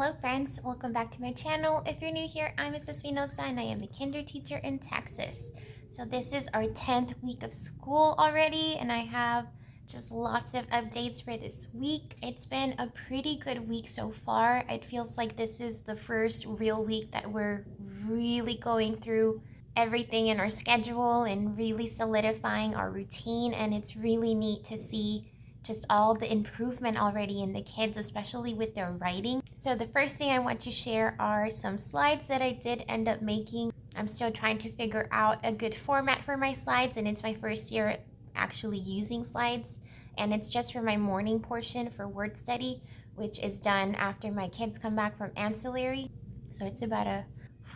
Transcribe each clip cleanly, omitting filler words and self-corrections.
Hello friends, welcome back to my channel. If you're new here, I'm Mrs. Vinosa and I am a kinder teacher in Texas. So this is our 10th week of school already and I have just lots of updates for this week. It's been a pretty good week so far. It feels like this is the first real week that we're really going through everything in our schedule and really solidifying our routine, and it's really neat to see just all the improvement already in the kids, especially with their writing. So the first thing I want to share are some slides that I did end up making. I'm still trying to figure out a good format for my slides, and it's my first year actually using slides, and it's just for my morning portion for word study, which is done after my kids come back from ancillary. So it's about a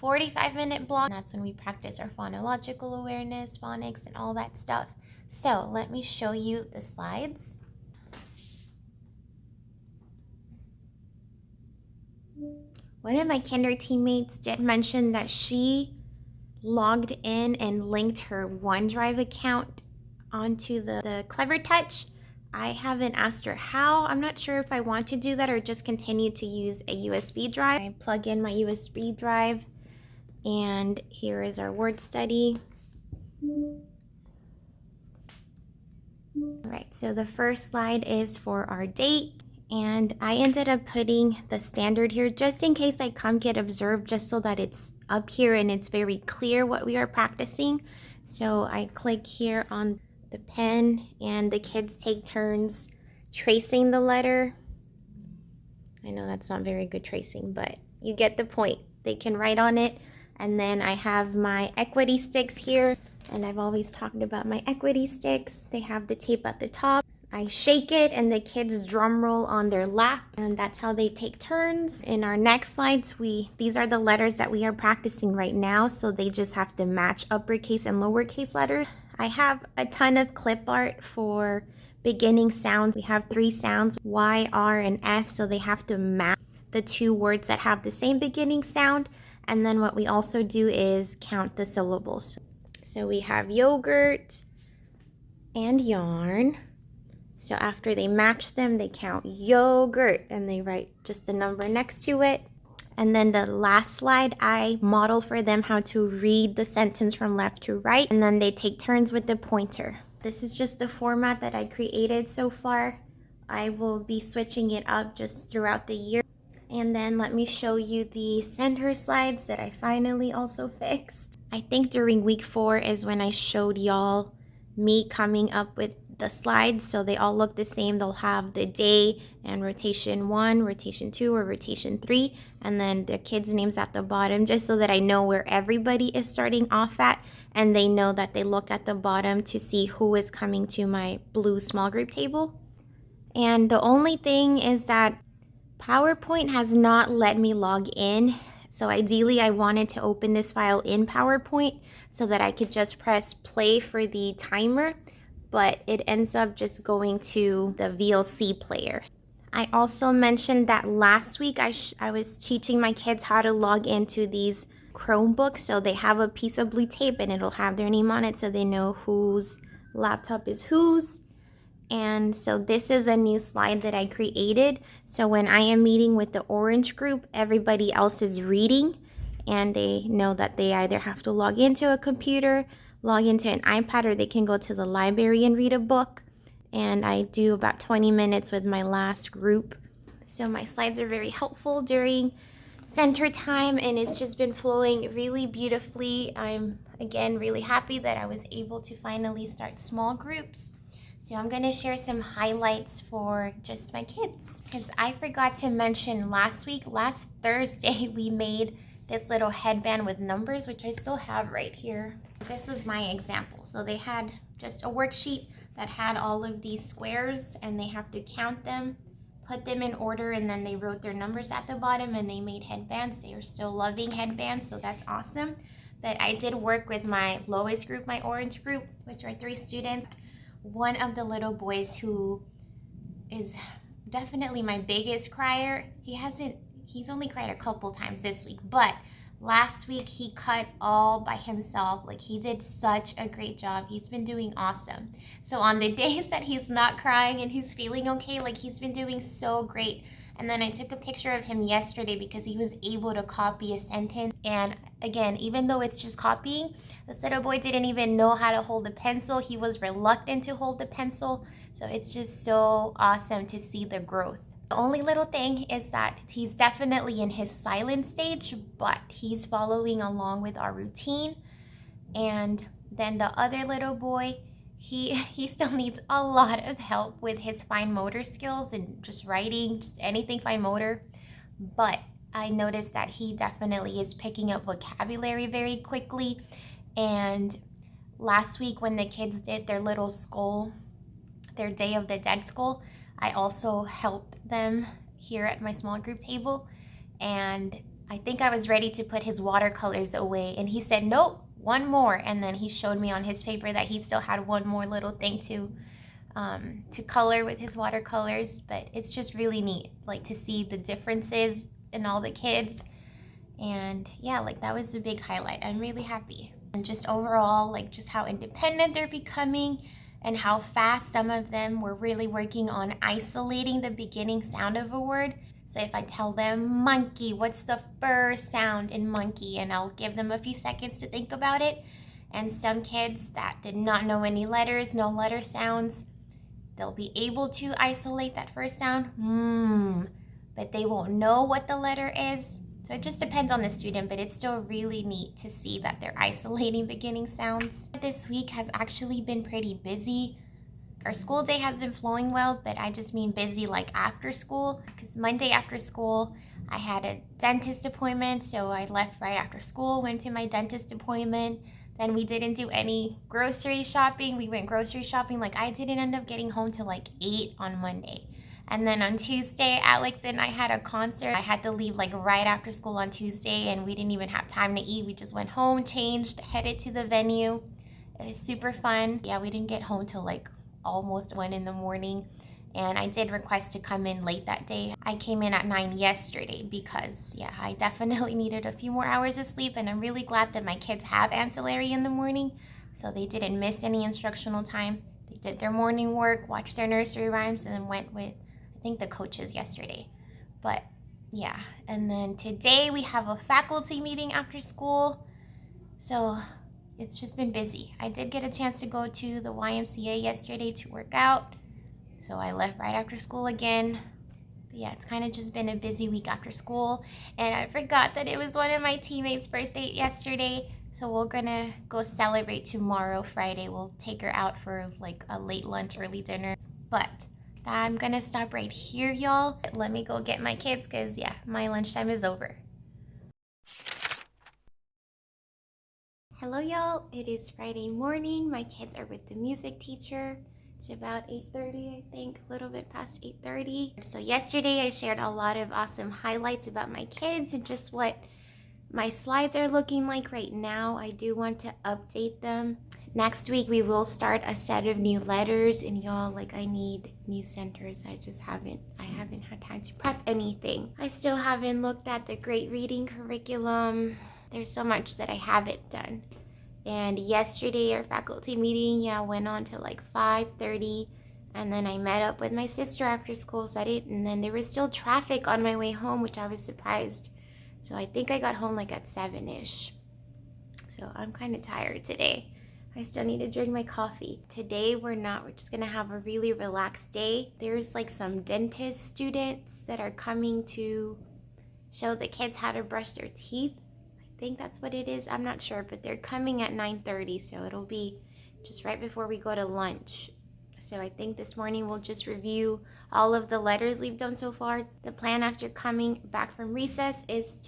45-minute block. That's when we practice our phonological awareness, phonics, and all that stuff. So let me show you the slides. One of my kinder teammates did mention that she logged in and linked her OneDrive account onto the Clever Touch. I haven't asked her how. I'm not sure if I want to do that or just continue to use a USB drive. I plug in my USB drive, and here is our word study. All right, so the first slide is for our date. And I ended up putting the standard here just in case I come get observed, just so that it's up here and it's very clear what we are practicing. So I click here on the pen and the kids take turns tracing the letter. I know that's not very good tracing, but you get the point. They can write on it. And then I have my equity sticks here, and I've always talked about my equity sticks. They have the tape at the top. I shake it and the kids drum roll on their lap, and that's how they take turns. In our next slides, these are the letters that we are practicing right now, so they just have to match uppercase and lowercase letters. I have a ton of clip art for beginning sounds. We have 3 sounds, Y, R, and F, so they have to match the 2 words that have the same beginning sound. And then what we also do is count the syllables. So we have yogurt and yarn. So after they match them, they count yogurt and they write just the number next to it. And then the last slide, I modeled for them how to read the sentence from left to right. And then they take turns with the pointer. This is just the format that I created so far. I will be switching it up just throughout the year. And then let me show you the center slides that I finally also fixed. I think during week 4 is when I showed y'all me coming up with the slides, so they all look the same. They'll have the day and rotation 1, rotation 2, or rotation 3, and then the kids' names at the bottom, just so that I know where everybody is starting off at, and they know that they look at the bottom to see who is coming to my blue small group table. And the only thing is that PowerPoint has not let me log in. So ideally, I wanted to open this file in PowerPoint so that I could just press play for the timer, but it ends up just going to the VLC player. I also mentioned that last week I was teaching my kids how to log into these Chromebooks. So they have a piece of blue tape and it'll have their name on it so they know whose laptop is whose. And so this is a new slide that I created. So when I am meeting with the orange group, everybody else is reading, and they know that they either have to log into a computer, log into an iPad, or they can go to the library and read a book. And I do about 20 minutes with my last group. So my slides are very helpful during center time, and it's just been flowing really beautifully. I'm, again, really happy that I was able to finally start small groups. So I'm going to share some highlights for just my kids, because I forgot to mention last Thursday, we made this little headband with numbers, which I still have right here. This was my example. So they had just a worksheet that had all of these squares, and they have to count them, put them in order, and then they wrote their numbers at the bottom, and they made headbands. They are still loving headbands, so that's awesome. But I did work with my lowest group, my orange group, which are 3 students. One of the little boys, who is definitely my biggest crier, he's only cried a couple times this week, but last week he cut all by himself. Like, he did such a great job. He's been doing awesome. So on the days that he's not crying and he's feeling okay, like, he's been doing so great And then I took a picture of him yesterday because he was able to copy a sentence. And again, even though it's just copying, this little boy didn't even know how to hold a pencil. He was reluctant to hold the pencil. So it's just so awesome to see the growth. The only little thing is that he's definitely in his silent stage, but he's following along with our routine. And then the other little boy, he still needs a lot of help with his fine motor skills and just writing, just anything fine motor. But I noticed that he definitely is picking up vocabulary very quickly. And last week when the kids did their little skull, their Day of the Dead skull, I also helped them here at my small group table. And I think I was ready to put his watercolors away. And he said, nope, one more. And then he showed me on his paper that he still had one more little thing to color with his watercolors. But it's just really neat, like to see the differences in all the kids. And yeah, like that was a big highlight. I'm really happy. And just overall, like just how independent they're becoming and how fast some of them were really working on isolating the beginning sound of a word. So if I tell them monkey, what's the first sound in monkey? And I'll give them a few seconds to think about it. And some kids that did not know any letters, no letter sounds, they'll be able to isolate that first sound, but they won't know what the letter is. So it just depends on the student, but it's still really neat to see that they're isolating beginning sounds. This week has actually been pretty busy. Our school day has been flowing well, but I just mean busy like after school, because Monday after school, I had a dentist appointment, so I left right after school, went to my dentist appointment. Then we didn't do any grocery shopping. We went grocery shopping. Like I didn't end up getting home till like 8 on Monday. And then on Tuesday, Alex and I had a concert. I had to leave like right after school on Tuesday, and we didn't even have time to eat. We just went home, changed, headed to the venue. It was super fun. Yeah, we didn't get home till like almost 1 in the morning. And I did request to come in late that day. I came in at 9 yesterday because, yeah, I definitely needed a few more hours of sleep. And I'm really glad that my kids have ancillary in the morning, so they didn't miss any instructional time. They did their morning work, watched their nursery rhymes, and then went with, I think, the coaches yesterday. But yeah, and then today we have a faculty meeting after school. So it's just been busy. I did get a chance to go to the YMCA yesterday to work out. So I left right after school again. But yeah, it's kind of just been a busy week after school. And I forgot that it was one of my teammates' birthday yesterday. So we're gonna go celebrate tomorrow, Friday. We'll take her out for like a late lunch, early dinner. But I'm gonna stop right here, y'all. Let me go get my kids because yeah, my lunchtime is over. Hello, y'all. It is Friday morning. My kids are with the music teacher. It's about 8:30, I think, a little bit past 8:30. So yesterday I shared a lot of awesome highlights about my kids and just what my slides are looking like right now. I do want to update them. Next week we will start a set of new letters, and y'all, like, I need new centers. I haven't had time to prep anything. I still haven't looked at the great reading curriculum. There's so much that I haven't done. And yesterday our faculty meeting, yeah, went on till like 5:30. And then I met up with my sister after school, and then there was still traffic on my way home, which I was surprised. So I think I got home like at 7-ish. So I'm kind of tired today. I still need to drink my coffee. Today we're just gonna have a really relaxed day. There's like some dentist students that are coming to show the kids how to brush their teeth. I think that's what it is. I'm not sure, but they're coming at 9:30, so it'll be just right before we go to lunch. So I think this morning we'll just review all of the letters we've done so far. The plan after coming back from recess is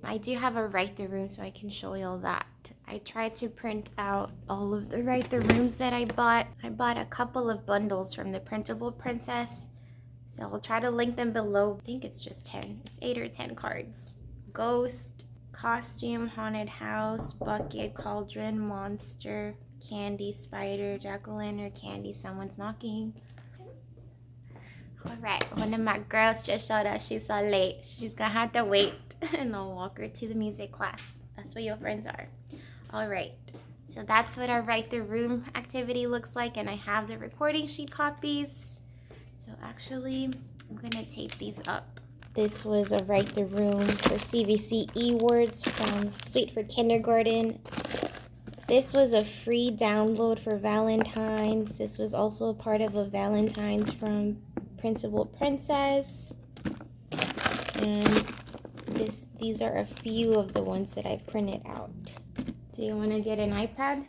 I do have a write the room, so I can show you all that. I tried to print out all of the write the rooms that I bought. I bought a couple of bundles from the Printable Princess, so I'll try to link them below. I think it's just 10. It's 8 or 10 cards. Ghost, costume, haunted house, bucket, cauldron, monster, candy, spider, jack-o'-lantern, candy, someone's knocking. All right, one of my girls just showed up. She's so late. She's gonna have to wait, and I'll walk her to the music class. That's what your friends are. All right, so that's what our write the room activity looks like, and I have the recording sheet copies. So actually, I'm gonna tape these up This was a Write the Room for CVC words from Sweet for Kindergarten. This was a free download for Valentine's. This was also a part of a Valentine's from Printable Princess. And these are a few of the ones that I've printed out. Do you want to get an iPad?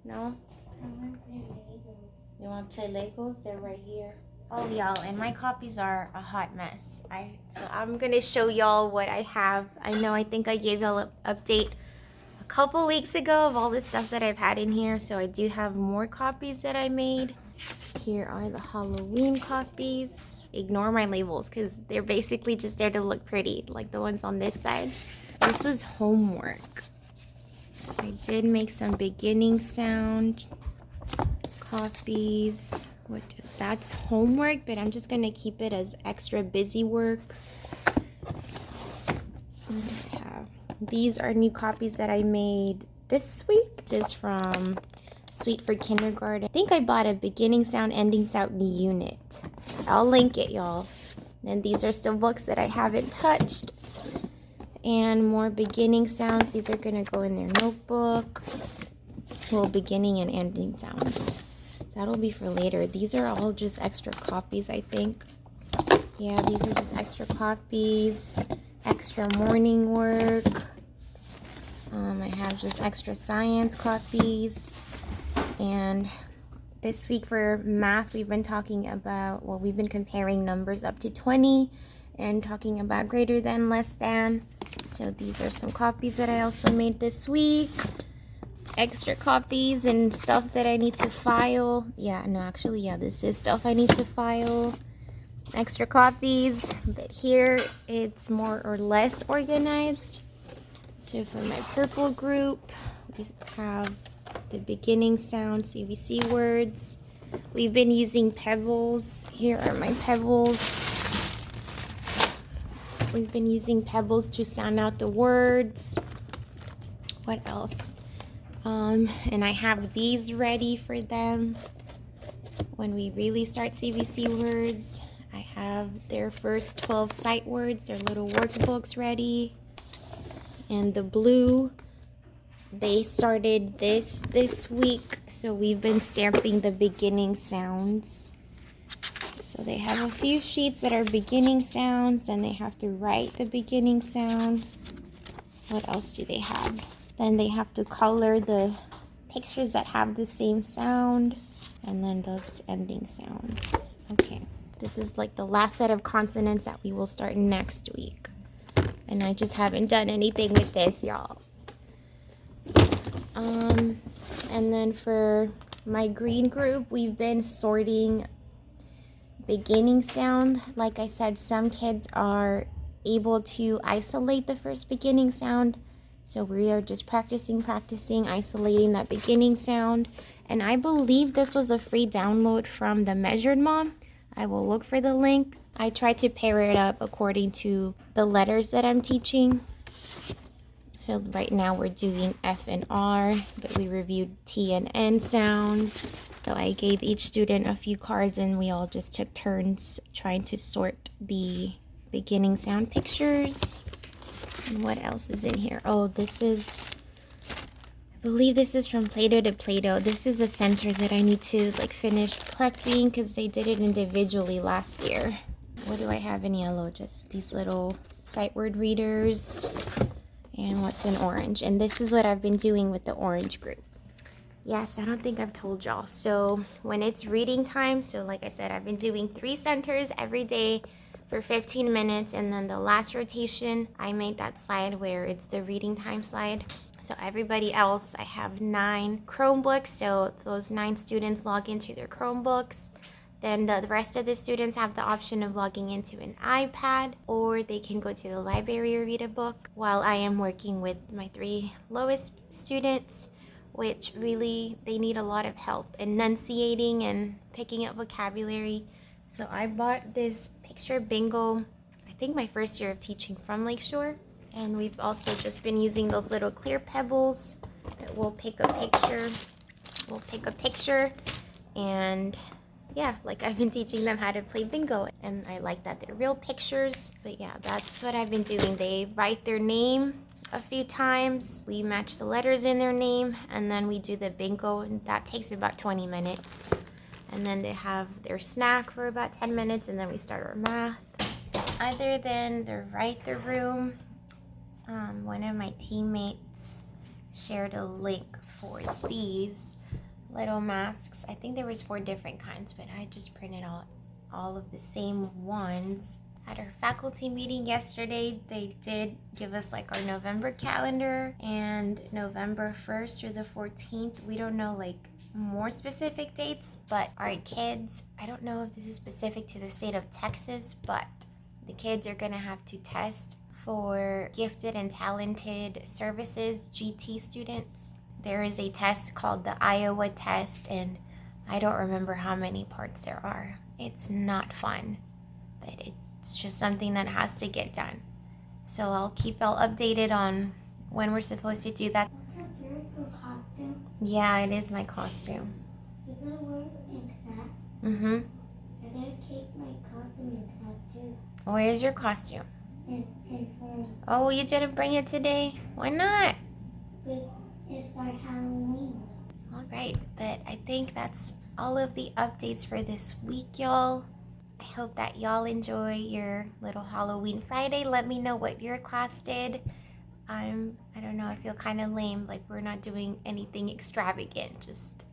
No? I want to play Legos. You want to play Legos? They're right here. Oh, y'all, and my copies are a hot mess. So I'm going to show y'all what I have. I think I gave y'all an update a couple weeks ago of all the stuff that I've had in here. So I do have more copies that I made. Here are the Halloween copies. Ignore my labels because they're basically just there to look pretty, like the ones on this side. This was homework. I did make some beginning sound copies. That's homework, but I'm just going to keep it as extra busy work. These are new copies that I made this week. This is from Sweet for Kindergarten. I think I bought a beginning sound, ending sound unit. I'll link it, y'all. And these are still books that I haven't touched. And more beginning sounds. These are going to go in their notebook. Well, beginning and ending sounds. That'll be for later. These are all just extra copies, I think. Yeah, these are just extra copies. Extra morning work. I have just extra science copies. And this week for math, we've been talking about, well, we've been comparing numbers up to 20 and talking about greater than, less than. So these are some copies that I also made this week. Extra copies and stuff that I need to file. This is stuff I need to file. Extra copies, but here it's more or less organized. So for my purple group, we have the beginning sound CVC words. We've been using pebbles. Here are my pebbles. We've been using pebbles to sound out the words. What else? And I have these ready for them when we really start CVC words. I have their first 12 sight words, their little workbooks ready. And the blue, they started this week, so we've been stamping the beginning sounds. So they have a few sheets that are beginning sounds, then they have to write the beginning sound. What else do they have? Then they have to color the pictures that have the same sound, and then those ending sounds. Okay, this is like the last set of consonants that we will start next week. And I just haven't done anything with this, y'all. And then for my green group, we've been sorting beginning sound. Like I said, some kids are able to isolate the first beginning sound. So we are just practicing, isolating that beginning sound. And I believe this was a free download from the Measured Mom. I will look for the link. I tried to pair it up according to the letters that I'm teaching. So right now we're doing F and R, but we reviewed T and N sounds. So I gave each student a few cards and we all just took turns trying to sort the beginning sound pictures. And what else is in here? Oh, I believe this is from Plato to Playdough. This is a center that I need to finish prepping because they did it individually last year. What do I have in yellow? Just these little sight word readers. And what's in orange? And this is what I've been doing with the orange group. Yes, I don't think I've told y'all. So when it's reading time, so like I said, I've been doing 3 centers every day for 15 minutes. And then the last rotation, I made that slide where it's the reading time slide. So everybody else, I have 9 Chromebooks. So those 9 students log into their Chromebooks. Then the rest of the students have the option of logging into an iPad, or they can go to the library or read a book, while I am working with my 3 lowest students, which really, they need a lot of help enunciating and picking up vocabulary. So I bought this picture bingo, I think my first year of teaching, from Lakeshore. And we've also just been using those little clear pebbles that we'll pick a picture and yeah, like I've been teaching them how to play bingo, and I like that they're real pictures. But yeah, that's what I've been doing. They write their name a few times, we match the letters in their name, and then we do the bingo, and that takes about 20 minutes. And then they have their snack for about 10 minutes, and then we start our math. Other than the write the room, one of my teammates shared a link for these little masks. I think there was 4 different kinds, but I just printed all of the same ones. At our faculty meeting yesterday, they did give us like our November calendar, and November 1st through the 14th, we don't know like more specific dates, but our kids, I don't know if this is specific to the state of Texas, but the kids are gonna have to test for gifted and talented services, GT students. There is a test called the Iowa test, and I don't remember how many parts there are. It's not fun, but it's just something that has to get done. So I'll keep y'all updated on when we're supposed to do that. What's a beautiful costume? Yeah, it is my costume. You're gonna wear it in class? Mm-hmm. I'm gonna take my costume in class too. Where's your costume? In home. Oh, you didn't bring it today? Why not? But it's our Halloween. All right, but I think that's all of the updates for this week, y'all. I hope that y'all enjoy your little Halloween Friday. Let me know what your class did. I don't know, I feel kind of lame, like we're not doing anything extravagant, just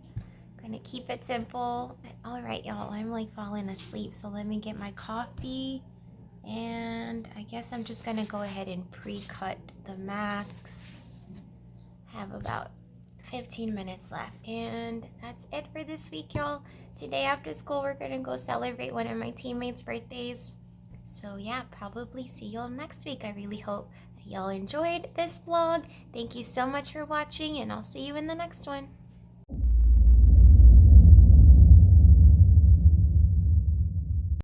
gonna keep it simple. But all right, y'all, I'm like falling asleep, so let me get my coffee, and I guess I'm just gonna go ahead and pre-cut the masks. Have about 15 minutes left, and that's it for this week, y'all. Today after school, we're gonna go celebrate one of my teammates' birthdays. So yeah, probably see y'all next week. I really hope that y'all enjoyed this vlog. Thank you so much for watching, and I'll see you in the next one.